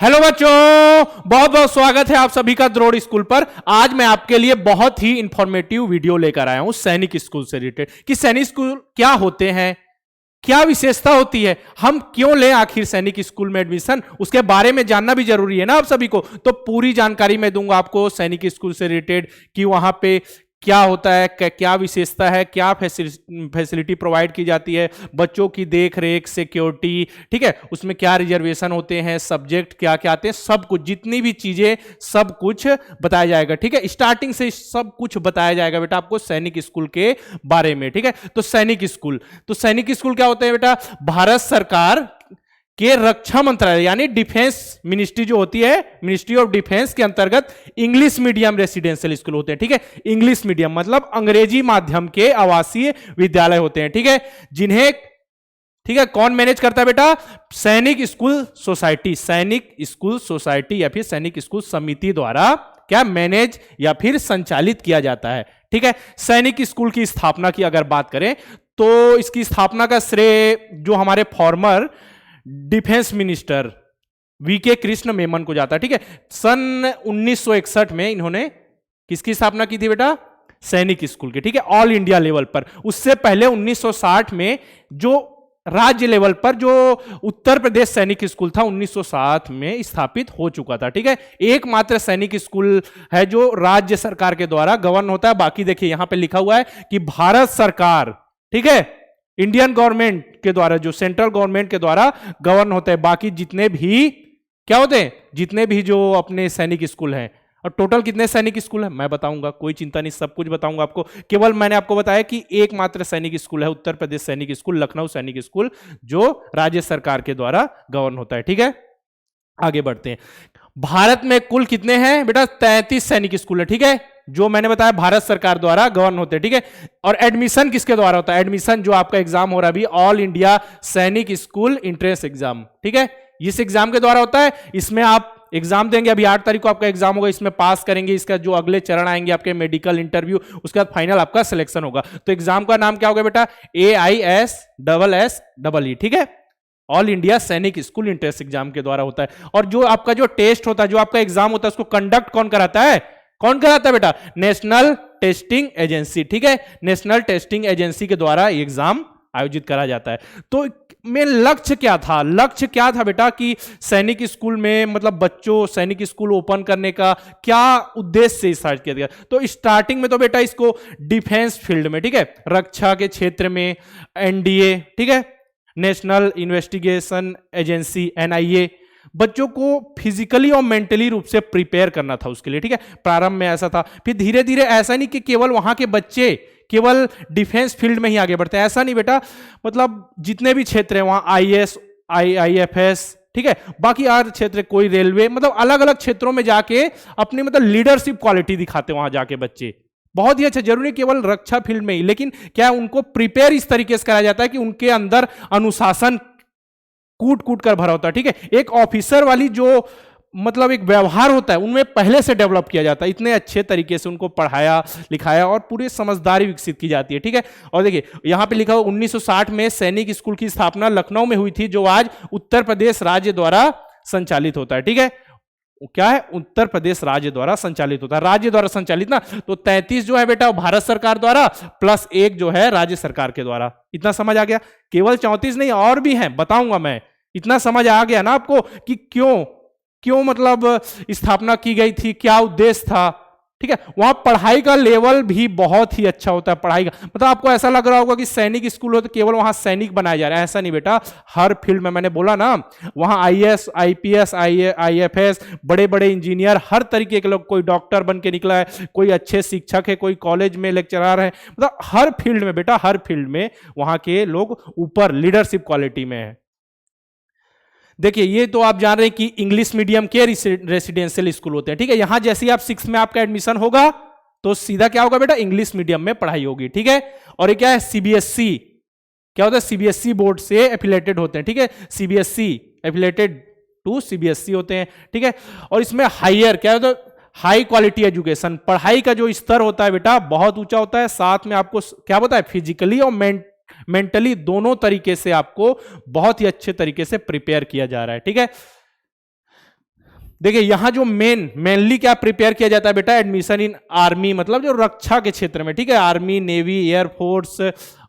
Hello बच्चों, बहुत बहुत स्वागत है आप सभी का द्रोड़ स्कूल पर। आज मैं आपके लिए बहुत ही इंफॉर्मेटिव वीडियो लेकर आया हूं सैनिक स्कूल से रिलेटेड कि सैनिक स्कूल क्या होते हैं, क्या विशेषता होती है, हम क्यों लें आखिर सैनिक स्कूल में एडमिशन, उसके बारे में जानना भी जरूरी है ना आप सभी को। तो पूरी जानकारी मैं दूंगा आपको सैनिक स्कूल से रिलेटेड कि वहां पे क्या होता है, क्या विशेषता है, क्या फैसिलिटी प्रोवाइड की जाती है, बच्चों की देख रेख, सिक्योरिटी, ठीक है, उसमें क्या रिजर्वेशन होते हैं, सब्जेक्ट क्या क्या आते हैं, सब कुछ, जितनी भी चीजें, सब कुछ बताया जाएगा। ठीक है, स्टार्टिंग से सब कुछ बताया जाएगा बेटा आपको सैनिक स्कूल के बारे में। ठीक है, तो सैनिक स्कूल क्या होते हैं बेटा? भारत सरकार के रक्षा मंत्रालय यानी डिफेंस मिनिस्ट्री जो होती है, मिनिस्ट्री ऑफ डिफेंस के अंतर्गत इंग्लिश मीडियम रेसिडेंशियल स्कूल होते हैं। ठीक है, इंग्लिश मीडियम मतलब अंग्रेजी माध्यम के आवासीय विद्यालय होते हैं। ठीक है, जिन्हें, ठीक है, कौन मैनेज करता है बेटा? सैनिक स्कूल सोसाइटी या फिर सैनिक स्कूल समिति द्वारा क्या मैनेज या फिर संचालित किया जाता है। ठीक है, सैनिक स्कूल की स्थापना की अगर बात करें तो इसकी स्थापना का श्रेय जो हमारे former defence minister VK Krishna Menon को जाता है। ठीक है, सन 1961 में इन्होंने किसकी स्थापना की थी बेटा? सैनिक स्कूल की। ठीक है, ऑल इंडिया लेवल पर। उससे पहले 1960 में जो राज्य लेवल पर जो उत्तर प्रदेश सैनिक स्कूल था 1960 में स्थापित हो चुका था। ठीक है, एकमात्र सैनिक स्कूल है जो राज्य सरकार के द्वारा गवर्न होता है। बाकी देखिए यहां पे लिखा हुआ है कि भारत सरकार, ठीक है, इंडियन गवर्नमेंट के द्वारा, जो सेंट्रल गवर्नमेंट के द्वारा गवर्न होता है। बाकी जितने भी क्या होते हैं, जितने भी जो अपने सैनिक स्कूल हैं, और टोटल कितने सैनिक स्कूल है मैं बताऊंगा, कोई चिंता नहीं, सब कुछ बताऊंगा आपको। केवल मैंने आपको बताया कि एकमात्र सैनिक स्कूल है उत्तर प्रदेश सैनिक स्कूल, लखनऊ सैनिक स्कूल, जो राज्य सरकार के द्वारा गवर्न होता है। ठीक है, आगे बढ़ते हैं। भारत में कुल कितने हैं बेटा? 33 सैनिक स्कूल है। ठीक है, जो मैंने बताया भारत सरकार द्वारा गवर्न होते हैं। ठीक है, और एडमिशन किसके द्वारा होता है? एडमिशन जो आपका एग्जाम हो रहा है अभी, all India Sainik school entrance exam, ठीक है, इस एग्जाम के द्वारा होता है। इसमें आप एग्जाम देंगे, अभी 8 तारीख को आपका एग्जाम होगा, इसमें पास करेंगे, इसका जो अगले चरण आएंगे आपके मेडिकल इंटरव्यू, उसके बाद फाइनल आपका सिलेक्शन होगा। तो एग्जाम का नाम क्या होगा बेटा? AISSEE। ठीक है, all India Sainik school entrance exam के द्वारा होता है। और जो आपका जो टेस्ट होता है, जो आपका एग्जाम होता है, उसको कंडक्ट कौन कराता है? कौन कराता है बेटा? National testing agency. ठीक है, नेशनल टेस्टिंग एजेंसी के द्वारा एग्जाम आयोजित करा जाता है। तो में लक्ष्य क्या था? लक्ष्य क्या था बेटा कि सैनिक स्कूल में, मतलब बच्चों, सैनिक स्कूल ओपन करने का क्या उद्देश्य से स्टार्ट किया गया? तो स्टार्टिंग में तो बेटा इसको डिफेंस फील्ड में, ठीक है, रक्षा के क्षेत्र में, NDA, ठीक है, नेशनल इन्वेस्टिगेशन एजेंसी NIA, बच्चों को फिजिकली और मेंटली रूप से प्रिपेयर करना था उसके लिए। ठीक है, प्रारंभ में ऐसा था, फिर धीरे धीरे ऐसा नहीं कि केवल वहां के बच्चे केवल डिफेंस फील्ड में ही आगे बढ़ते हैं, ऐसा नहीं बेटा, मतलब जितने भी क्षेत्र हैं वहां IAS, IFS, ठीक है, बाकी और क्षेत्र, कोई रेलवे, मतलब अलग अलग क्षेत्रों में जाके अपनी मतलब लीडरशिप क्वालिटी दिखाते हैं वहां जाके बच्चे। बहुत ही अच्छा, जरूरी केवल रक्षा फील्ड में ही, लेकिन क्या उनको प्रिपेयर इस तरीके से कराया जाता है कि उनके अंदर अनुशासन कूट कूट कर भरा होता है। ठीक है, एक ऑफिसर वाली जो मतलब एक व्यवहार होता है उनमें पहले से डेवलप किया जाता है, इतने अच्छे तरीके से उनको पढ़ाया लिखाया और पूरी समझदारी विकसित की जाती है। ठीक है, और देखिए यहां पे लिखा हुआ 1960 में सैनिक स्कूल की स्थापना लखनऊ में हुई थी, जो आज उत्तर प्रदेश राज्य द्वारा संचालित होता है। ठीक है, क्या है? उत्तर प्रदेश राज्य द्वारा संचालित होता है, राज्य द्वारा संचालित ना। तो 33 जो है बेटा भारत सरकार द्वारा, प्लस 1 जो है राज्य सरकार के द्वारा। इतना समझ आ गया? केवल 34 नहीं, और भी हैं, बताऊंगा मैं। इतना समझ आ गया ना आपको कि क्यों मतलब स्थापना की गई थी, क्या उद्देश्य था। ठीक है, वहां पढ़ाई का लेवल भी बहुत ही अच्छा होता है, पढ़ाई का मतलब आपको ऐसा लग रहा होगा कि सैनिक स्कूल हो तो केवल वहां सैनिक बनाए जा रहे हैं, ऐसा नहीं बेटा। हर फील्ड में, मैंने बोला ना, वहां IAS, IPS, IFS, बड़े बड़े इंजीनियर, हर तरीके के लोग, कोई डॉक्टर बन के निकला है, कोई अच्छे शिक्षक है, कोई कॉलेज में लेक्चरर है, मतलब हर फील्ड में बेटा, हर फील्ड में वहां के लोग ऊपर लीडरशिप क्वालिटी में है। देखिए ये तो आप जान रहे हैं कि इंग्लिश मीडियम के रेसिडेंशियल स्कूल होते हैं। ठीक है, यहां जैसे ही आप 6 में आपका एडमिशन होगा तो सीधा क्या होगा बेटा? इंग्लिश मीडियम में पढ़ाई होगी। ठीक है, और ये क्या है? CBSE, क्या होता है? CBSE बोर्ड से एफिलेटेड होते हैं। ठीक है, CBSE एफिलेटेड टू CBSE होते हैं। ठीक है, और इसमें हायर क्या होता है? हाई क्वालिटी एजुकेशन, पढ़ाई का जो स्तर होता है बेटा बहुत ऊंचा होता है। साथ में आपको क्या होता है? फिजिकली और मेंटली दोनों तरीके से आपको बहुत ही अच्छे तरीके से प्रिपेयर किया जा रहा है। ठीक है, देखिए यहां जो मेनली क्या प्रिपेयर किया जाता है बेटा, एडमिशन इन आर्मी, मतलब जो रक्षा के क्षेत्र में, ठीक है, आर्मी, नेवी, एयरफोर्स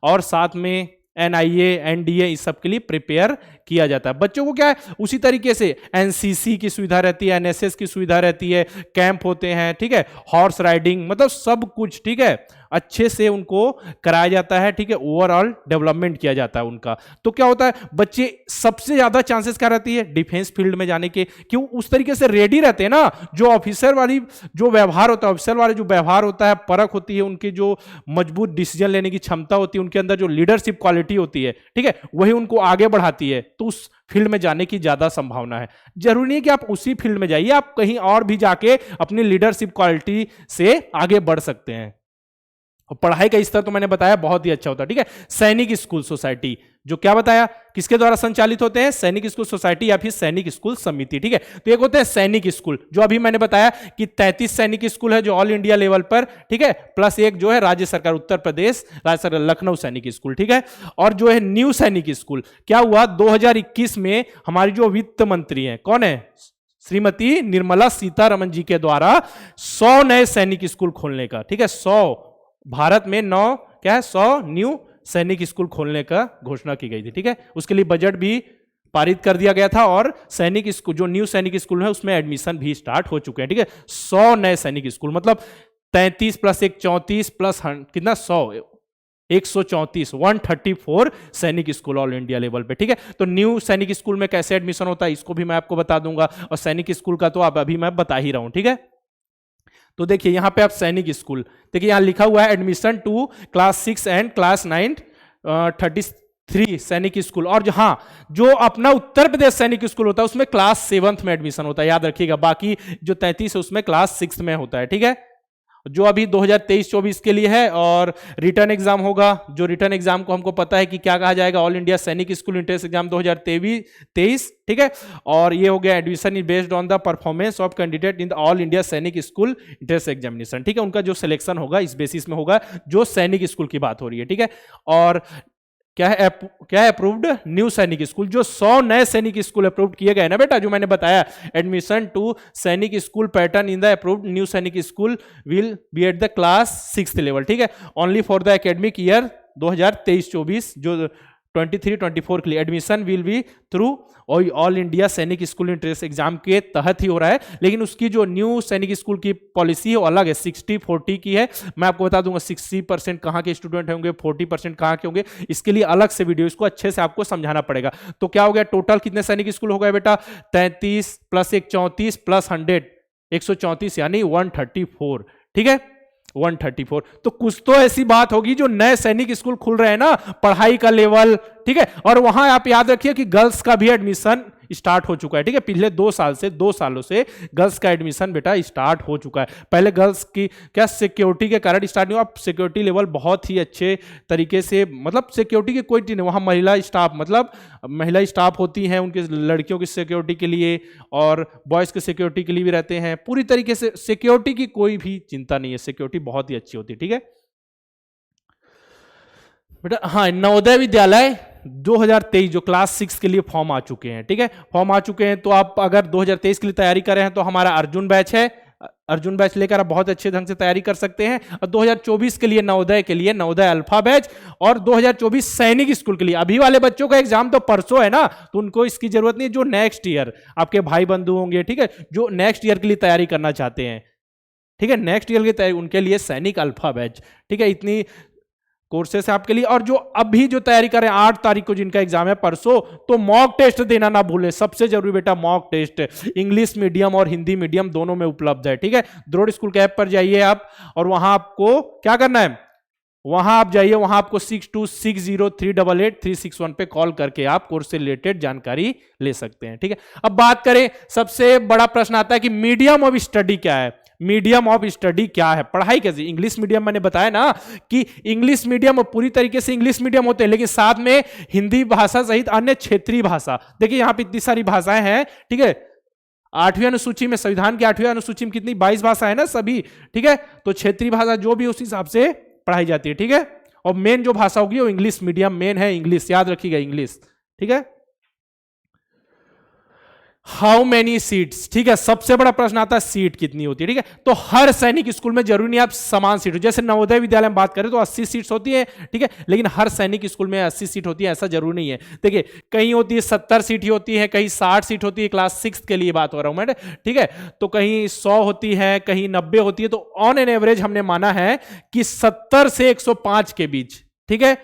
और साथ में एनआईए, एनडीए, इस सब के लिए प्रिपेयर किया जाता है। बच्चों को क्या है, उसी तरीके से एनसीसी की सुविधा रहती है, एनएसएस की सुविधा रहती है, कैंप होते हैं, ठीक है, हॉर्स राइडिंग, मतलब सब कुछ, ठीक है, अच्छे से उनको कराया जाता है, ठीक है, ओवरऑल डेवलपमेंट किया जाता है उनका। तो क्या होता है, बच्चे सबसे ज्यादा चांसेस क्या रहती है डिफेंस फील्ड में जाने के, क्यों, उस तरीके से रेडी रहते हैं ना, जो ऑफिसर वाली जो व्यवहार होता है, ऑफिसर वाले जो व्यवहार होता है, परख होती है, उनकी जो मजबूत डिसीजन लेने की क्षमता होती है, उनके अंदर जो लीडरशिप क्वालिटी होती है, ठीक है, वही उनको आगे बढ़ाती है। तो उस फील्ड में जाने की ज्यादा संभावना है। जरूरी नहीं है कि आप उसी फील्ड में जाइए, आप कहीं और भी जाके अपनी लीडरशिप क्वालिटी से आगे बढ़ सकते हैं। और पढ़ाई का स्तर तो मैंने बताया बहुत ही अच्छा होता है, ठीक है। सैनिक स्कूल सोसाइटी, जो क्या बताया, किसके द्वारा संचालित होते हैं, सैनिक स्कूल सोसाइटी या फिर सैनिक स्कूल समिति, ठीक है। तो एक होते हैं सैनिक स्कूल, जो अभी मैंने बताया कि 33 सैनिक स्कूल है जो ऑल इंडिया लेवल पर, ठीक है, प्लस एक जो है राज्य सरकार, उत्तर प्रदेश राज्य सरकार लखनऊ सैनिक स्कूल, ठीक है। और जो है न्यू सैनिक स्कूल, क्या हुआ 2021 में हमारी जो वित्त मंत्री है, कौन है, श्रीमती निर्मला सीतारमण जी के द्वारा 100 नए सैनिक स्कूल खोलने का, ठीक है, 100 भारत में 9 क्या है 100 न्यू सैनिक स्कूल खोलने का घोषणा की गई थी, ठीक है। उसके लिए बजट भी पारित कर दिया गया था और सैनिक स्कूल, जो न्यू सैनिक स्कूल है उसमें एडमिशन भी स्टार्ट हो चुके हैं, ठीक है। 100 नए सैनिक स्कूल, मतलब 33 प्लस 1 34 प्लस कितना 100 134 134 सैनिक स्कूल ऑल इंडिया लेवल पे, ठीक है। तो न्यू सैनिक स्कूल में कैसे एडमिशन होता है इसको भी मैं आपको बता दूंगा, और सैनिक स्कूल का तो आप अभी मैं बता ही रहा हूं, ठीक है। तो देखिए यहां पे आप सैनिक स्कूल, देखिए यहां लिखा हुआ है admission to class 6 and class 9 33 सैनिक स्कूल। और हाँ, जो अपना उत्तर प्रदेश सैनिक स्कूल होता है उसमें क्लास 7th में एडमिशन होता है, याद रखिएगा। बाकी जो 33 है उसमें क्लास 6 में होता है, ठीक है। जो अभी 2023-24 के लिए है, और रिटर्न एग्जाम होगा, जो रिटर्न एग्जाम को हमको पता है कि क्या कहा जाएगा, all India Sainik school entrance exam 2023, ठीक है। और ये हो गया admission is based on the performance of candidate in the all India Sainik school entrance examination, ठीक है। उनका जो सिलेक्शन होगा इस बेसिस में होगा, जो सैनिक स्कूल की बात हो रही है, ठीक है। और क्या है क्या है अप्रूव्ड न्यू सैनिक स्कूल, जो 100 नए सैनिक स्कूल अप्रूव्ड किए गए ना बेटा, जो मैंने बताया, admission to Sainik school pattern in the approved new Sainik school will be at the class 6th level, ठीक है, only for the academic year 2023-24, जो 23-24 के लिए admission will be through all India Sainik school entrance exam के तहत ही हो रहा है। लेकिन उसकी जो न्यू सैनिक स्कूल की पॉलिसी है वो अलग है, 60-40 की है। मैं आपको बता दूंगा 60% कहाँ के स्टूडेंट होंगे, 40% कहाँ के होंगे, इसके लिए अलग से वीडियो, इसको अच्छे से आपको समझाना पड़ेगा। तो क्या हो गया, टोटल कितने सैनिक स्कूल हो गए बेटा, 33 प्लस 1 34 प्लस 100 134 यानी 134, ठीक है, 134। तो कुछ तो ऐसी बात होगी, जो नए सैनिक स्कूल खुल रहे हैं ना, पढ़ाई का लेवल, ठीक है। और वहां आप याद रखिए कि गर्ल्स का भी एडमिशन स्टार्ट हो चुका है, ठीक है। पिछले 2 सालों से गर्ल्स का एडमिशन बेटा स्टार्ट हो चुका है। पहले गर्ल्स की क्या सिक्योरिटी के कारण स्टार्ट नहीं हुआ, अब सिक्योरिटी लेवल बहुत ही अच्छे तरीके से, मतलब सिक्योरिटी की कोई चीज नहीं, वहां महिला स्टाफ, मतलब महिला स्टाफ होती हैं उनके लड़कियों की सिक्योरिटी के लिए, और बॉयज की सिक्योरिटी के लिए भी रहते हैं। पूरी तरीके से सिक्योरिटी की कोई भी चिंता नहीं है, सिक्योरिटी बहुत ही अच्छी होती है, ठीक है बेटा। हाँ, नवोदय विद्यालय 2023 जो क्लास 6 के लिए फॉर्म आ चुके हैं, ठीक है, फॉर्म आ चुके हैं। तो आप अगर 2023 के लिए तैयारी कर रहे हैं तो हमारा अर्जुन बैच है, अर्जुन बैच लेकर आप बहुत अच्छे ढंग से तैयारी कर सकते हैं। और 2024 के लिए नवोदय अल्फा बैच, और 2024 सैनिक स्कूल के लिए, अभी वाले बच्चों का एग्जाम तो परसों है ना, तो उनको इसकी जरूरत नहीं है। जो नेक्स्ट ईयर आपके भाई बंधु होंगे, ठीक है, जो नेक्स्ट ईयर के लिए तैयारी करना चाहते हैं, ठीक है, नेक्स्ट ईयर की तैयारी, उनके लिए सैनिक अल्फा बैच, ठीक है। इतनी कोर्सेस है आपके लिए। और जो अभी जो तैयारी कर रहे हैं 8 तारीख को जिनका एग्जाम है परसों, तो मॉक टेस्ट देना ना भूले, सबसे जरूरी बेटा मॉक टेस्ट, इंग्लिश मीडियम और हिंदी मीडियम दोनों में उपलब्ध है, ठीक है। द्रोड़ स्कूल के ऐप पर जाइए आप, और वहां आपको क्या करना है, वहां आप जाइए, वहां आपको 6260388361 पे कॉल करके आप कोर्स से रिलेटेड जानकारी ले सकते हैं, ठीक है। अब बात करें, सबसे बड़ा प्रश्न आता है कि मीडियम ऑफ स्टडी क्या है, मीडियम ऑफ स्टडी क्या है, पढ़ाई कैसे। इंग्लिश मीडियम मैंने बताया ना कि इंग्लिश मीडियम पूरी तरीके से इंग्लिश मीडियम होते हैं, लेकिन साथ में हिंदी भाषा सहित अन्य क्षेत्रीय भाषा, देखिए यहां पे इतनी सारी भाषाएं हैं, ठीक है। 8वीं अनुसूची में, संविधान की 8वीं अनुसूची में कितनी 22 भाषा है ना सभी, ठीक है। तो क्षेत्रीय भाषा जो भी उस हिसाब से पढ़ाई जाती है, ठीक है। और मेन जो भाषा होगी वो इंग्लिश मीडियम मेन है, इंग्लिश याद रखिएगा, इंग्लिश, ठीक है। हाउ मेनी सीट्स, ठीक है, सबसे बड़ा प्रश्न आता है सीट कितनी होती है, ठीक है। तो हर सैनिक स्कूल में जरूरी नहीं आप समान सीट हो, जैसे नवोदय विद्यालय में बात करें तो 80 सीट्स होती है, ठीक है, लेकिन हर सैनिक स्कूल में 80 सीट होती है ऐसा जरूरी नहीं है। देखिए कहीं होती है 70 सीट ही होती है, कहीं 60 सीट होती है, क्लास 6 के लिए बात हो रहा हूं मैं, ठीक है, तो कहीं 100 होती है, कहीं 90 होती है, तो ऑन एन एवरेज हमने माना है कि 70 से 105 के बीच, ठीक है,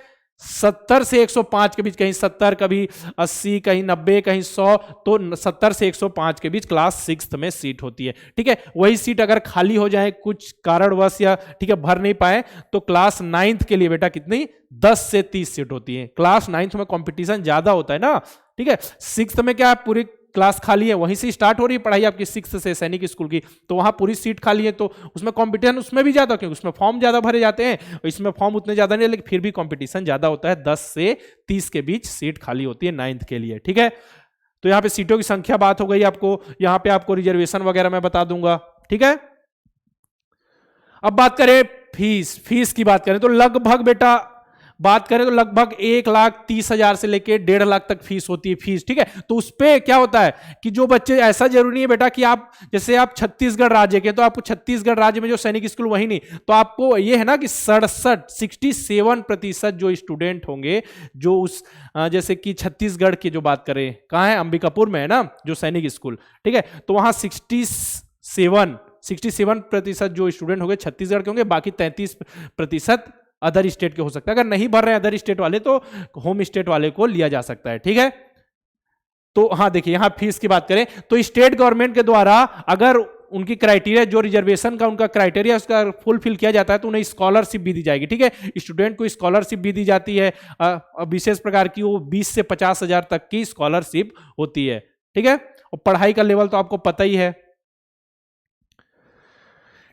70 से 105 के बीच, कहीं 70, कभी 80, कहीं 90, कहीं 100, तो 70 से 105 के बीच क्लास 6 में सीट होती है, ठीक है। वही सीट अगर खाली हो जाए कुछ कारणवश या, ठीक है, भर नहीं पाए, तो क्लास 9th के लिए बेटा कितनी 10 से 30 सीट होती है। क्लास 9th में कंपटीशन ज्यादा होता है ना, ठीक है। 6th में क्या पूरी क्लास खाली है, वहीं से स्टार्ट हो रही है पढ़ाई आपकी 6th से सैनिक स्कूल की, तो वहां पूरी सीट खाली है, तो उसमें कंपटीशन उसमें भी ज्यादा, क्योंकि उसमें फॉर्म ज्यादा भरे जाते हैं, इसमें फॉर्म उतने ज्यादा नहीं, लेकिन फिर भी कंपटीशन ज्यादा होता है। 10 से 30 के बीच सीट खाली होती है 9th के लिए, ठीक है। तो यहां पे सीटों की संख्या बात हो गई आपको, यहां पे आपको रिजर्वेशन वगैरह मैं बता दूंगा, ठीक है। अब बात करें फीस, फीस की बात करें तो लगभग बेटा बात करें तो लगभग 1,30,000 से लेके 1.5 लाख तक फीस होती है, फीस, ठीक है। तो उस पे क्या होता है कि जो बच्चे, ऐसा जरूरी नहीं है बेटा कि आप, जैसे आप छत्तीसगढ़ राज्य के, तो आपको छत्तीसगढ़ राज्य में जो सैनिक स्कूल वही नहीं, तो आपको ये है ना कि 67% जो स्टूडेंट होंगे जो उस, जैसे कि छत्तीसगढ़ की जो बात करें, कहाँ है, अंबिकापुर में है ना जो सैनिक स्कूल, ठीक है, तो वहां 67% जो स्टूडेंट होंगे छत्तीसगढ़ के होंगे, बाकी 33% अदर स्टेट के हो सकता है। अगर नहीं भर रहे हैं अदर स्टेट वाले तो होम स्टेट वाले को लिया जा सकता है, ठीक है। तो हाँ देखिए यहां फीस की बात करें तो स्टेट गवर्नमेंट के द्वारा अगर उनकी क्राइटेरिया, जो रिजर्वेशन का उनका क्राइटेरिया उसका फुलफिल किया जाता है, तो उन्हें स्कॉलरशिप भी दी जाएगी, ठीक है। स्टूडेंट को स्कॉलरशिप भी दी जाती है, विशेष प्रकार की, वो 20 से 50,000 तक की स्कॉलरशिप होती है, ठीक है। और पढ़ाई का लेवल तो आपको पता ही है।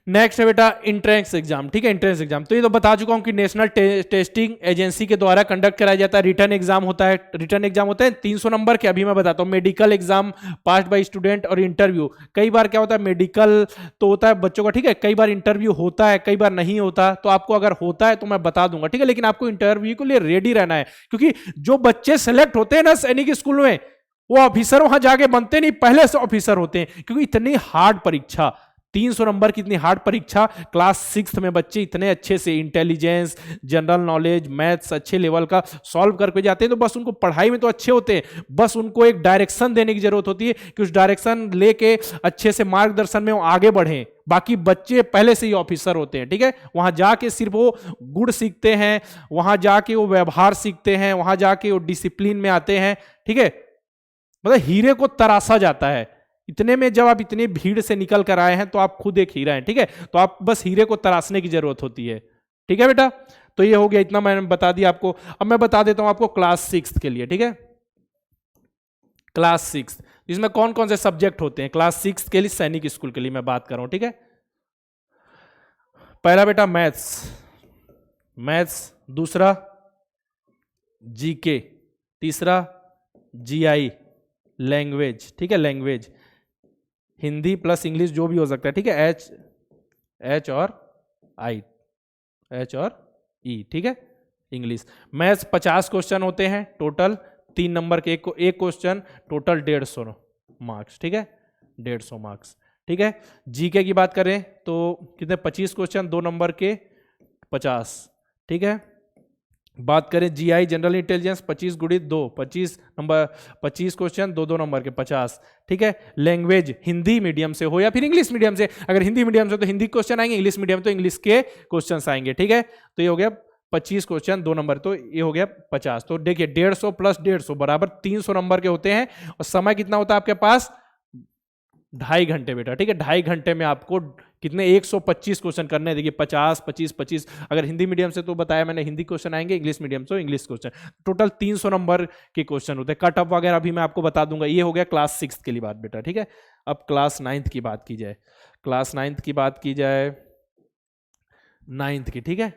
नेक्स्ट है बेटा इंट्रेंस एग्जाम, ठीक है, इंट्रेंस एग्जाम तो ये तो बता चुका हूं कि नेशनल टेस्टिंग एजेंसी के द्वारा कंडक्ट कराया जाता है। रिटर्न एग्जाम होता है, रिटर्न एग्जाम होता है 300 नंबर के। अभी मैं बताता हूं, medical exam passed by student और इंटरव्यू। कई बार क्या होता है, मेडिकल तो होता है बच्चों का, ठीक है, कई बार इंटरव्यू होता है, कई बार नहीं होता। तो आपको अगर होता है तो मैं बता दूंगा, ठीक है, लेकिन आपको इंटरव्यू के लिए रेडी रहना है, क्योंकि जो बच्चे सेलेक्ट होते हैं ना सैनिक स्कूल में, वो ऑफिसर वहां जाके बनते नहीं, पहले से ऑफिसर होते हैं, क्योंकि इतनी हार्ड परीक्षा, 300 नंबर की इतनी हार्ड परीक्षा, क्लास 6 में बच्चे इतने अच्छे से इंटेलिजेंस, जनरल नॉलेज, मैथ्स अच्छे लेवल का सॉल्व करके जाते हैं। तो बस उनको पढ़ाई में तो अच्छे होते हैं, बस उनको एक डायरेक्शन देने की जरूरत होती है कि उस डायरेक्शन लेके अच्छे से मार्गदर्शन में वो आगे बढ़ें। बाकी बच्चे पहले से ही ऑफिसर होते हैं, ठीक है। वहां जाके सिर्फ वो गुण सीखते हैं, वहां जाके वो व्यवहार सीखते हैं, वहां जाके वो डिसिप्लिन में आते हैं, ठीक है। मतलब हीरे को तराशा जाता है। इतने में जब आप इतनी भीड़ से निकल कर आए हैं तो आप खुद एक हीरा हैं, ठीक है। तो आप बस हीरे को तराशने की जरूरत होती है, ठीक है बेटा। तो ये हो गया, इतना मैंने बता दिया आपको। अब मैं बता देता हूं आपको क्लास 6 के लिए, ठीक है। क्लास 6 इसमें कौन कौन से सब्जेक्ट होते हैं क्लास 6 के लिए, सैनिक स्कूल के लिए मैं बात कर रहा हूं, ठीक है। पहला बेटा मैथ्स, मैथ्स, दूसरा जीके, तीसरा जीआई लैंग्वेज, ठीक है, लैंग्वेज हिंदी प्लस इंग्लिश जो भी हो सकता है, ठीक है, एच और आई, एच और ई, ठीक है, इंग्लिश। मैथ्स 50 क्वेश्चन होते हैं टोटल, 3 नंबर के एक क्वेश्चन, टोटल 150 मार्क्स, ठीक है, 150 मार्क्स, ठीक है। जीके की बात करें तो कितने, 25 क्वेश्चन, 2 नंबर के 50, ठीक है। बात करें जीआई जनरल इंटेलिजेंस 25 गुणित 2, 25 नंबर, 25 क्वेश्चन, 2 नंबर के 50, ठीक है। लैंग्वेज हिंदी मीडियम से हो या फिर इंग्लिश मीडियम से, अगर हिंदी मीडियम से तो हिंदी क्वेश्चन आएंगे, इंग्लिश मीडियम तो इंग्लिश के क्वेश्चन आएंगे, ठीक है। तो ये हो गया 25 क्वेश्चन, 2 नंबर, तो ये हो गया 50। तो देखिए 150 प्लस 150 बराबर 300 नंबर के होते हैं। और समय कितना होता है आपके पास, 2.5 घंटे बेटा, ठीक है। 2.5 घंटे में आपको कितने, 125 क्वेश्चन करने हैं। देखिए 50, 25, 25, अगर हिंदी मीडियम से तो बताया मैंने हिंदी क्वेश्चन आएंगे, इंग्लिश मीडियम से इंग्लिश क्वेश्चन, टोटल 300 नंबर के क्वेश्चन होते हैं। कट ऑफ वगैरह भी मैं आपको बता दूंगा। ये हो गया क्लास 6 के लिए बात बेटा, ठीक है। अब क्लास 9th की बात की जाए, क्लास 9th की बात की जाए, 9th की, ठीक है।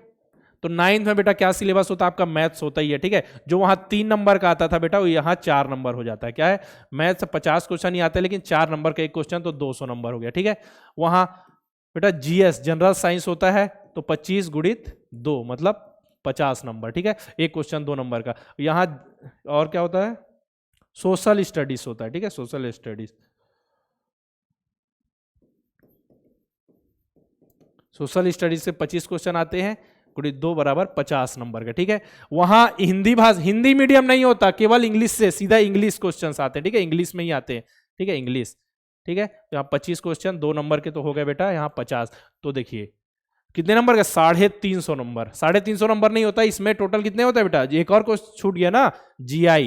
तो 9th में बेटा क्या सिलेबस होता है आपका, मैथ्स होता ही है, ठीक है। जो वहां 3 नंबर का आता था बेटा, वो यहाँ 4 नंबर हो जाता है। क्या है, मैथ्स 50 क्वेश्चन ही आते हैं, लेकिन 4 नंबर का एक क्वेश्चन, तो 200 नंबर हो गया, ठीक है। वहां बेटा जीएस जनरल साइंस होता है, तो 25 गुणित 2 मतलब 50 नंबर, ठीक है, एक क्वेश्चन 2 नंबर का। यहाँ और क्या होता है, सोशल स्टडीज होता है, ठीक है, सोशल स्टडीज, सोशल स्टडीज से 25 क्वेश्चन आते हैं, गुणित 2 बराबर 50 नंबर का, ठीक है। वहां हिंदी मीडियम नहीं होता, केवल इंग्लिश से सीधा इंग्लिश क्वेश्चन आते हैं, ठीक है, इंग्लिश में ही आते हैं, ठीक है, इंग्लिश, ठीक है। तो यहाँ 25 क्वेश्चन 2 नंबर के तो हो गए बेटा, यहाँ 50। तो देखिए कितने नंबर का, 350 नंबर। 350 नंबर नहीं होता इसमें, टोटल कितने होता है बेटा, एक और क्वेश्चन छूट गया ना, GI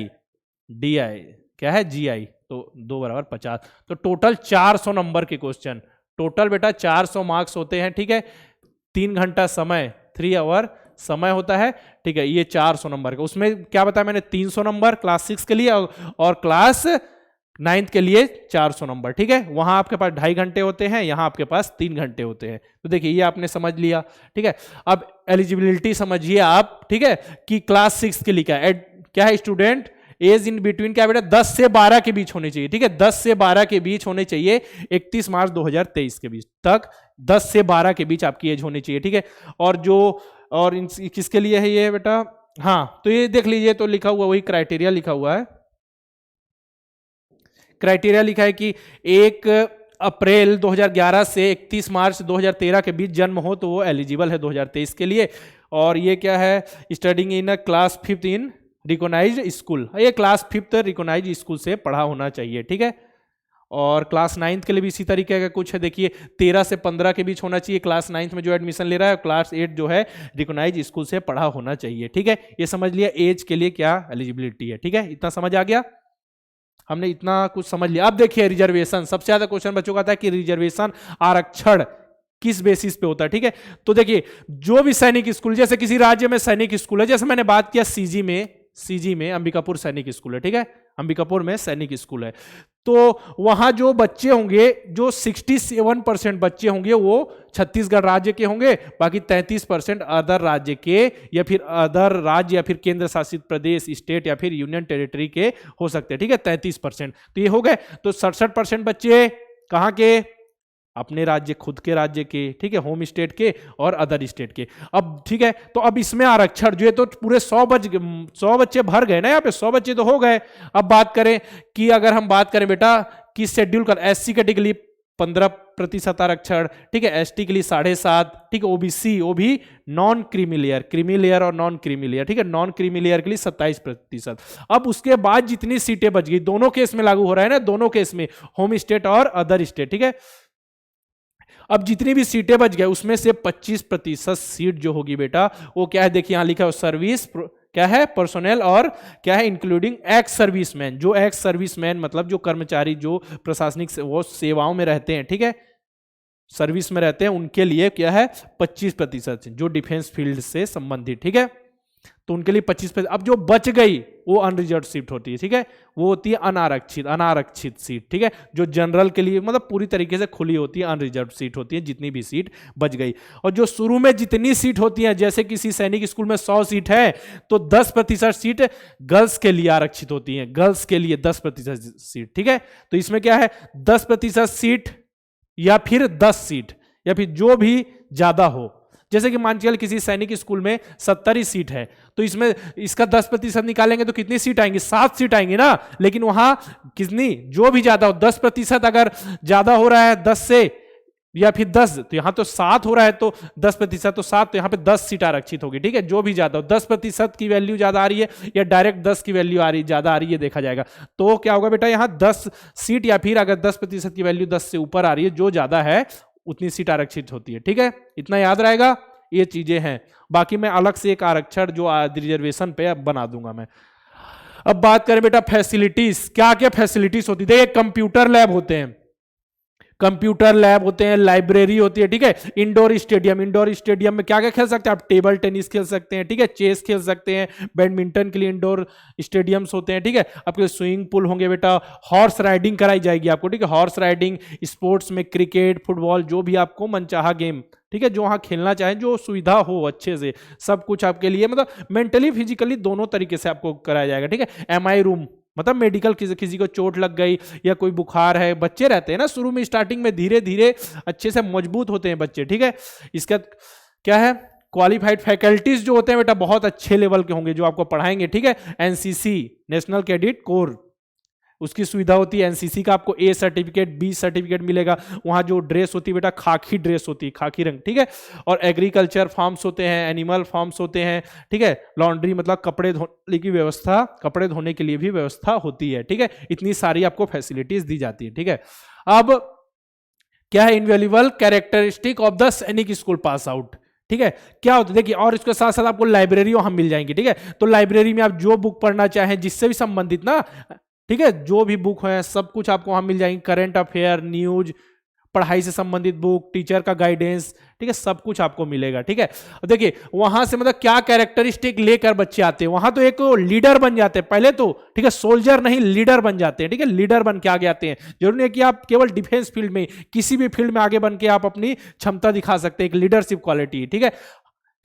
DI, क्या है GI, तो 2 बराबर 50। तो टोटल 400 नंबर के क्वेश्चन, टोटल बेटा 400 मार्क्स होते हैं, ठीक है। 3 घंटा समय, 3 आवर समय होता है, ठीक है। ये 400 नंबर का, उसमें क्या बताया मैंने, 300 नंबर क्लास 6 के लिए और क्लास 9th के लिए 400 नंबर, ठीक है। वहां आपके पास 2.5 घंटे होते हैं, यहां आपके पास 3 घंटे होते हैं। तो देखिए ये आपने समझ लिया, ठीक है। अब एलिजिबिलिटी समझिए आप, ठीक है, कि क्लास 6 के लिए क्या है, स्टूडेंट एज इन बिटवीन क्या बेटा, 10 से 12 के बीच होनी चाहिए, ठीक है। 10 से 12 के बीच होने चाहिए, 31 मार्च 2023 के बीच तक 10 से 12 के बीच आपकी एज होनी चाहिए, ठीक है। और किसके लिए है ये बेटा, हाँ, तो ये देख लीजिए, तो लिखा हुआ वही क्राइटेरिया लिखा हुआ है, क्राइटेरिया लिखा है कि 1 अप्रैल 2011 से 31 मार्च 2013 के बीच जन्म हो तो वो एलिजिबल है 2023 के लिए। और ये क्या है, studying in class 5 in recognised school, ये क्लास 5 रिकॉग्नाइज्ड स्कूल से पढ़ा होना चाहिए, ठीक है। और क्लास 9th के लिए भी इसी तरीके का कुछ है, देखिए 13 से 15 के बीच होना चाहिए क्लास 9th में जो एडमिशन ले रहा है, क्लास 8 जो है रिकॉग्नाइज्ड स्कूल से पढ़ा होना चाहिए, ठीक है। ये समझ लिया एज के लिए क्या एलिजिबिलिटी है, ठीक है। इतना समझ आ गया, हमने इतना कुछ समझ लिया। अब देखिए रिजर्वेशन, सबसे ज्यादा क्वेश्चन बच्चों का आता है कि रिजर्वेशन आरक्षण किस बेसिस पे होता है, ठीक है। तो देखिए जो भी सैनिक स्कूल, जैसे किसी राज्य में सैनिक स्कूल है, जैसे मैंने बात किया सीजी में अंबिकापुर सैनिक स्कूल है, ठीक है, अंबिकापुर में सैनिक स्कूल है, तो वहां जो बच्चे होंगे, जो 67% बच्चे होंगे वो छत्तीसगढ़ राज्य के होंगे, बाकी 33% अदर राज्य के, या फिर अदर राज्य या फिर केंद्र शासित प्रदेश, स्टेट या फिर यूनियन टेरिटरी के हो सकते हैं, ठीक है, 33%। तो ये हो गए, तो 67% बच्चे कहाँ के, अपने राज्य, खुद के राज्य के, ठीक है, होम स्टेट के और अदर स्टेट के। अब ठीक है, तो अब इसमें आरक्षण जो है, तो पूरे 100 बच्चे भर गए ना, यहाँ पे 100 बच्चे तो हो गए। अब बात करें कि अगर हम बात करें बेटा कि शेड्यूल कर, SC कैटेगरी के लिए 15% आरक्षण, ठीक है, ST के लिए 7.5, ठीक है, OBC, वो भी नॉन क्रीमी लेयर और नॉन क्रीमी लेयर, ठीक है, नॉन क्रीमी लेयर के लिए 27%। अब उसके बाद जितनी सीटें बच गई, दोनों केस में लागू हो रहा है ना, दोनों केस में, होम स्टेट और अदर स्टेट, ठीक है। अब जितनी भी सीटें बच गए उसमें से 25% सीट जो होगी बेटा, वो क्या है, देखिए यहां लिखा है सर्विस, क्या है, पर्सोनेल, और क्या है, इंक्लूडिंग एक्स सर्विसमैन। जो एक्स सर्विसमैन मतलब जो कर्मचारी जो प्रशासनिक वो सेवाओं में रहते हैं, ठीक है, सर्विस में रहते हैं, उनके लिए क्या है 25%, जो डिफेंस फील्ड से संबंधित, ठीक है, तो उनके लिए 25%। अब जो बच गई वो अनरिजर्व सीट होती है, ठीक है, वो होती है अनारक्षित सीट, ठीक है, जो जनरल के लिए मतलब पूरी तरीके से खुली होती है, अनरिजर्व सीट होती है, जितनी भी सीट बच गई। और जो शुरू में जितनी सीट होती है, जैसे किसी सैनिक स्कूल में 100 सीट है तो 10% सीट गर्ल्स के लिए आरक्षित होती है, गर्ल्स के लिए 10% सीट, ठीक है। तो इसमें क्या है 10% सीट या फिर 10 सीट या फिर जो भी ज्यादा हो, जैसे कि मान चलिए किसी सैनिक स्कूल में 70 सीट है, तो इसमें इसका 10% निकालेंगे तो कितनी सीट आएंगी, 7 सीट आएंगी ना। लेकिन वहां कितनी, जो भी ज्यादा हो, 10% अगर ज्यादा हो रहा है 10 से या फिर 10, तो यहां तो 7 हो रहा है, तो 10% तो 7, तो यहां पे 10 सीट आरक्षित होगी, ठीक है, जो भी ज्यादा हो। 10% की वैल्यू ज्यादा आ रही है या डायरेक्ट 10 की वैल्यू आ रही ज्यादा आ रही है, देखा जाएगा। तो क्या होगा बेटा, यहां 10 सीट या फिर अगर 10% की वैल्यू 10 से ऊपर आ रही है, जो ज्यादा है उतनी सीट आरक्षित होती है, ठीक है, इतना याद रहेगा। ये चीजें हैं, बाकी मैं अलग से एक आरक्षण जो रिजर्वेशन पे बना दूंगा मैं। अब बात करें बेटा फैसिलिटीज, क्या क्या फैसिलिटीज होती है, कंप्यूटर लैब होते हैं, कंप्यूटर लैब होते हैं, लाइब्रेरी होती है, ठीक है, इंडोर स्टेडियम में क्या क्या खेल सकते हैं आप, टेबल टेनिस खेल सकते हैं, ठीक है, चेस खेल सकते हैं, बैडमिंटन के लिए इंडोर स्टेडियम्स होते हैं, ठीक है, आपके स्विमिंग पूल होंगे बेटा, हॉर्स राइडिंग कराई जाएगी आपको, ठीक है, हॉर्स राइडिंग, स्पोर्ट्स में क्रिकेट, फुटबॉल, जो भी आपको मनचाहा गेम, ठीक है, जो वहां खेलना चाहें, जो सुविधा हो अच्छे से, सब कुछ आपके लिए मतलब मेंटली फिजिकली दोनों तरीके से आपको कराया जाएगा, ठीक है। MI रूम मतलब मेडिकल, किसी को चोट लग गई या कोई बुखार है, बच्चे रहते हैं ना शुरू में स्टार्टिंग में, धीरे धीरे अच्छे से मजबूत होते हैं बच्चे, ठीक है। इसका क्या है, क्वालिफाइड फैकल्टीज जो होते हैं बेटा बहुत अच्छे लेवल के होंगे जो आपको पढ़ाएंगे, ठीक है। NCC नेशनल कैडेट कोर, उसकी सुविधा होती है। एनसीसी का आपको ए सर्टिफिकेट, बी सर्टिफिकेट मिलेगा। वहां जो ड्रेस होती है बेटा खाकी ड्रेस होती है, खाकी रंग, ठीक है। और एग्रीकल्चर फार्म्स होते हैं, एनिमल फार्म्स होते हैं, ठीक है। लॉन्ड्री मतलब कपड़े धोने की व्यवस्था, कपड़े धोने के लिए भी व्यवस्था होती है, ठीक है। इतनी सारी आपको फैसिलिटीज दी जाती है, ठीक है। अब क्या है इनवैल्यूएबल कैरेक्टरिस्टिक ऑफ द सैनिक स्कूल पास आउट, ठीक है। क्या होता है देखिए, और इसके साथ साथ आपको लाइब्रेरी वहां मिल जाएंगी, ठीक है। तो लाइब्रेरी में आप जो बुक पढ़ना चाहें, जिससे भी संबंधित ना, ठीक है, जो भी बुक है सब कुछ आपको वहां मिल जाएंगी। करंट अफेयर, न्यूज, पढ़ाई से संबंधित बुक, टीचर का गाइडेंस, ठीक है, सब कुछ आपको मिलेगा, ठीक है। देखिए वहां से मतलब क्या कैरेक्टरिस्टिक लेकर बच्चे आते हैं, वहां तो एक लीडर बन जाते हैं पहले तो, ठीक है। सोल्जर नहीं, लीडर बन जाते हैं, ठीक है। लीडर बन के आगे आते हैं। जरूरी नहीं है कि आप केवल डिफेंस फील्ड में, किसी भी फील्ड में आगे बन के आप अपनी क्षमता दिखा सकते हैं, एक लीडरशिप क्वालिटी, ठीक है।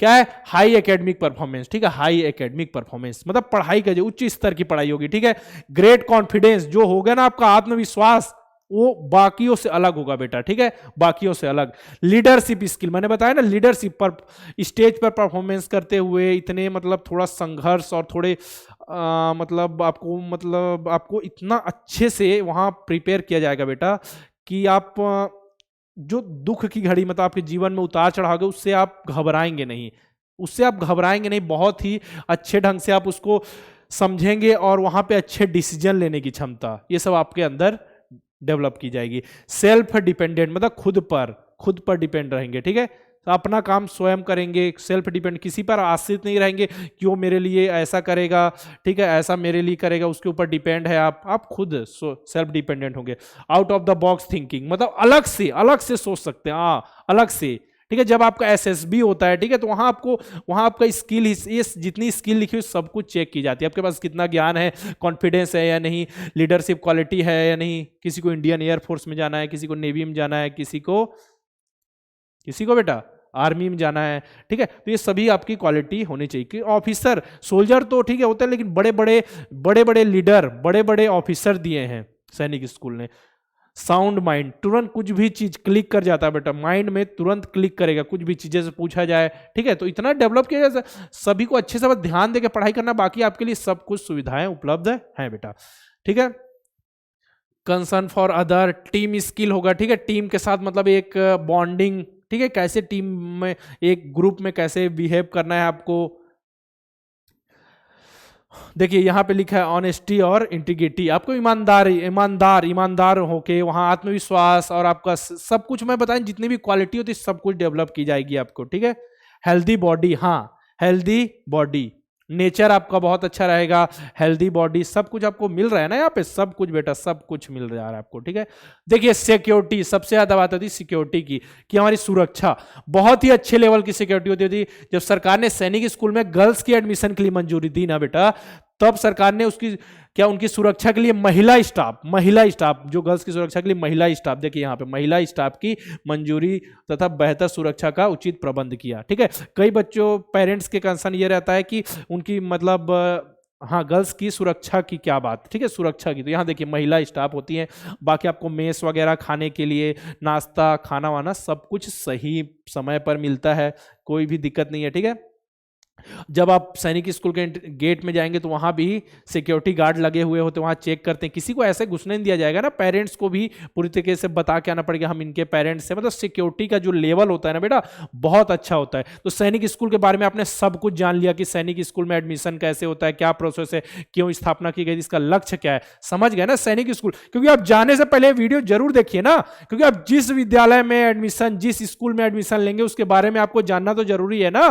क्या है, हाई एकेडमिक परफॉर्मेंस, ठीक है। हाई एकेडमिक परफॉर्मेंस मतलब पढ़ाई का जो उच्च स्तर की पढ़ाई होगी, ठीक है। ग्रेट कॉन्फिडेंस, जो होगा ना आपका आत्मविश्वास, वो बाकियों से अलग होगा बेटा, ठीक है, बाकियों से अलग। लीडरशिप स्किल, मैंने बताया ना, लीडरशिप पर स्टेज पर परफॉर्मेंस करते हुए इतने मतलब थोड़ा संघर्ष और थोड़े मतलब आपको इतना अच्छे से वहां प्रिपेयर किया जाएगा बेटा कि आप जो दुख की घड़ी मतलब आपके जीवन में उतार चढ़ाओगे, उससे आप घबराएंगे नहीं, उससे आप घबराएंगे नहीं। बहुत ही अच्छे ढंग से आप उसको समझेंगे और वहां पे अच्छे डिसीजन लेने की क्षमता, ये सब आपके अंदर डेवलप की जाएगी। सेल्फ डिपेंडेंट मतलब खुद पर डिपेंड रहेंगे, ठीक है। तो अपना काम स्वयं करेंगे, सेल्फ डिपेंड, किसी पर आश्रित नहीं रहेंगे कि वो मेरे लिए ऐसा करेगा, ठीक है, ऐसा मेरे लिए करेगा, उसके ऊपर डिपेंड है आप खुद सेल्फ डिपेंडेंट होंगे। Out of the box thinking मतलब अलग से सोच सकते हैं, अलग से, ठीक है। जब आपका एसएसबी होता है, ठीक है, तो वहां आपका स्किल, ये जितनी स्किल लिखी हुई सब कुछ चेक की जाती है। आपके पास कितना ज्ञान है, कॉन्फिडेंस है या नहीं, लीडरशिप क्वालिटी है या नहीं, किसी को इंडियन एयरफोर्स में जाना है, किसी को नेवी में जाना है, किसी को बेटा आर्मी में जाना है, ठीक है। तो ये सभी आपकी क्वालिटी होनी चाहिए कि ऑफिसर, सोल्जर तो ठीक है होता है, लेकिन बड़े बड़े लीडर, बड़े बड़े ऑफिसर दिए हैं सैनिक स्कूल ने। साउंड माइंड, तुरंत कुछ भी चीज क्लिक कर जाता है बेटा, माइंड में तुरंत क्लिक करेगा, कुछ भी चीजें से पूछा जाए, ठीक है। तो इतना डेवलप किया जाए, सभी को अच्छे से बस ध्यान देकर पढ़ाई करना, बाकी आपके लिए सब कुछ सुविधाएं उपलब्ध है बेटा, ठीक है। Concern for other, team skill होगा, ठीक है। टीम के साथ मतलब एक बॉन्डिंग, ठीक है, कैसे टीम में, एक ग्रुप में कैसे बिहेव करना है आपको। देखिए यहां पे लिखा है ऑनेस्टी और इंटीग्रिटी, आपको ईमानदार होके वहां आत्मविश्वास और आपका सब कुछ मैं बताएं, जितनी भी क्वालिटी होती है सब कुछ डेवलप की जाएगी आपको, ठीक है। हेल्दी बॉडी, हाँ हेल्दी बॉडी, नेचर आपका बहुत अच्छा रहेगा, हेल्दी बॉडी, सब कुछ आपको मिल रहा है ना यहाँ पे, सब कुछ बेटा, सब कुछ मिल रहा है आपको, ठीक है। देखिए सिक्योरिटी, सबसे ज्यादा बात होती है सिक्योरिटी की, कि हमारी सुरक्षा बहुत ही अच्छे लेवल की सिक्योरिटी होती थी। जब सरकार ने सैनिक स्कूल में गर्ल्स की एडमिशन के लिए मंजूरी दी ना बेटा, तब सरकार ने उनकी सुरक्षा के लिए महिला स्टाफ, जो गर्ल्स की सुरक्षा के लिए महिला स्टाफ, देखिए यहाँ पे महिला स्टाफ की मंजूरी तथा बेहतर सुरक्षा का उचित प्रबंध किया, ठीक है। कई बच्चों, पेरेंट्स के कंसर्न ये रहता है कि उनकी मतलब हाँ गर्ल्स की सुरक्षा की क्या बात, ठीक है, सुरक्षा की, तो यहाँ देखिए महिला स्टाफ होती हैं। बाकी आपको मेस वगैरह खाने के लिए, नाश्ता खाना वाना सब कुछ सही समय पर मिलता है, कोई भी दिक्कत नहीं है, ठीक है। जब आप सैनिक स्कूल के गेट में जाएंगे तो वहां भी सिक्योरिटी गार्ड लगे हुए होते, वहां चेक करते हैं, किसी को ऐसे घुसने नहीं दिया जाएगा ना, पेरेंट्स को भी पूरी तरीके से बता के आना पड़ेगा हम इनके पेरेंट्स से, मतलब सिक्योरिटी का जो लेवल होता है ना बेटा बहुत अच्छा होता है। तो सैनिक स्कूल के बारे में आपने सब कुछ जान लिया कि सैनिक स्कूल में एडमिशन कैसे होता है, क्या प्रोसेस है, क्यों स्थापना की गई, इसका लक्ष्य क्या है, समझ गए ना सैनिक स्कूल। क्योंकि आप जाने से पहले वीडियो जरूर देखिए ना, क्योंकि आप जिस विद्यालय में एडमिशन, जिस स्कूल में एडमिशन लेंगे उसके बारे में आपको जानना तो जरूरी है ना।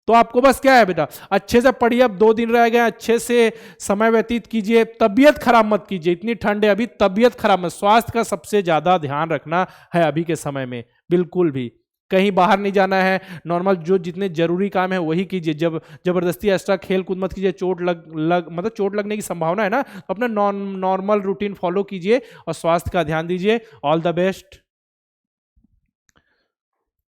तो आपको बस क्या है बेटा, अच्छे से पढ़िए, अब 2 दिन रह गए, अच्छे से समय व्यतीत कीजिए, तबीयत खराब मत कीजिए, इतनी ठंड है अभी, तबीयत खराब मत, स्वास्थ्य का सबसे ज्यादा ध्यान रखना है अभी के समय में, बिल्कुल भी कहीं बाहर नहीं जाना है, नॉर्मल जो जितने जरूरी काम है वही कीजिए, जब जबरदस्ती एक्स्ट्रा खेल कूद मत कीजिए, चोट लगने की संभावना है ना, तो अपना नॉर्मल रूटीन फॉलो कीजिए और स्वास्थ्य का ध्यान दीजिए। All the best.